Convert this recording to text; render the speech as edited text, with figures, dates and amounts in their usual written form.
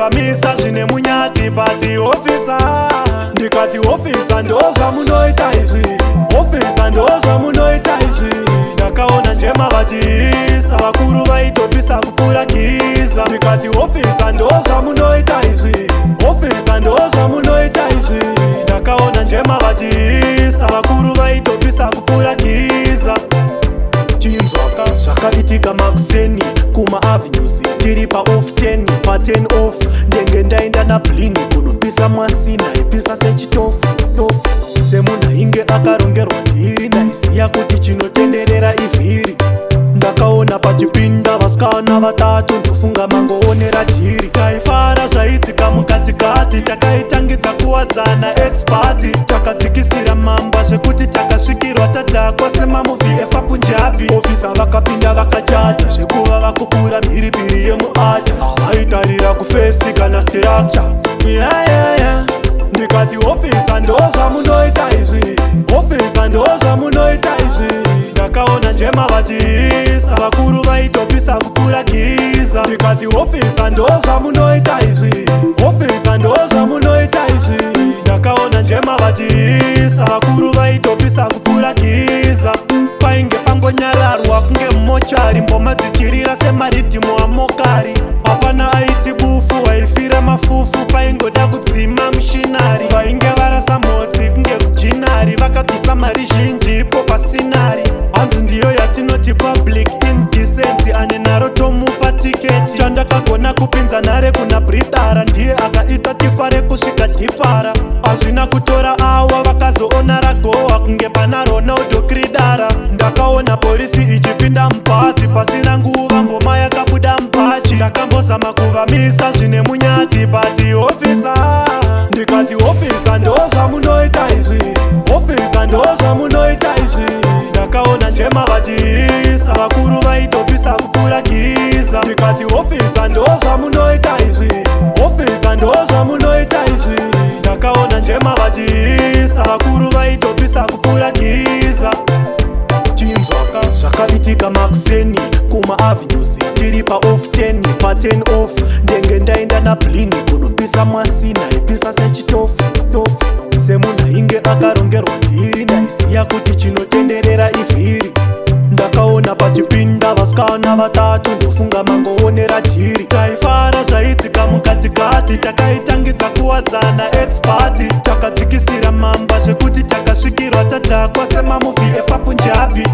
makuvamisa zvine munyati bati ofisa. Ndikati ofisa ndozva munoita izvi, ofisa ndozva munoita izvi. Ndakaona njema vachiisa, vakuru vaitopisa kupfuura giza. Ndikati ofisa ndozva munoita izvi, ofisa ndozva munoita izvi. Ndakaona njema vachiisa, vakuru vaitopisa kupfuura giza. Chinzwaka zvakaitika makuseni kuma avenues tiri pa off 10 pa 10 off. Ndenge ndaenda nablingi kunopisa mwasina ipisa sechitofu tofu. Semunhu ainge akarongerwa dhiri ndaiziya kuti chinotenderera ivhiri. Ndakaona pachipinda vasikana vatatu ndofunga mangoonera dhiri. Taifara zvaidzika mukatikati, takaitangidza kuwadzana expati. Takadzikisira mamba zvekuti takasvikirwa tadhakwa semamuvi epapunjabi. Ofisa vakapinda vakachaja zvekuva vakupura mhiripiri yemuaja. Vaitarira kufesi kana structure. Ndikati ofisa ndozva munoita izvi, ofisa ndozva munoita izvi. Ndakaona njema vachiisa, vakuru vaitopisa kupfuura giza. Ndikati ofisa ndozva munoita izvi, ofisa ndozva munoita izvi. Ndakaona njema vachiisa, vakuru vaitopisa kupfuura giza. Painge pangonyararwa kunge mochari, mboma dzichirira semaridhimu amokari. Hapana aiti bufu, waifira mafufu, paingoda kudzima mushinari. Vainge varasa mhodzi kunge kujinari, vakabvisa mari zhinji ipo pasinari. Hanzi ndiyo yatinoti public indecency, ane naro tomupa tiketi. Chandakagona kupinza nhare kuna bridhara, ndiye akaita tifare kusvika dhipara. Hazvina kutora awa vakazoona ragohwa kunge pana Ronaldo Kridara. Ndakaona polisi ichipinda mubhazi, pasina nguva mboma yakabuda mubhachi. Ndakambozama kuvamisa zvine munyati bati ofisa. Ndikati ofisa ndozva munoita izvi, ofisa ndozva munoita izvi. Ndakaona njema vachiisa, vakuru vaitopisa kupfuura giza. Ndikati ofisa ndozva munoita izvi, ofisa ndozva munoita izvi. Ndakaona njema vachiisa, vakuru vaitopisa kupfuura giza. Chinzwaka zvakaitika makuseni kuma avenues tiri pa off 10 pa 10 off. Ndenge ndaenda nablingi kunopisa mwasina ipisa sechitofu tofu. Semunhu ainge akarongerwa dhiri ndaiziya kuti chinotenderera ivhiri. Ndakaona pachipinda vasikana vatatu ndofunga mangoonera dhiri. Taifara zvaidzika mukatikati, takaitangidza kuwadzana expati. Takadzikisira mamba zvekuti takasvikirwa tadhakwa semamuvi epapunjabi.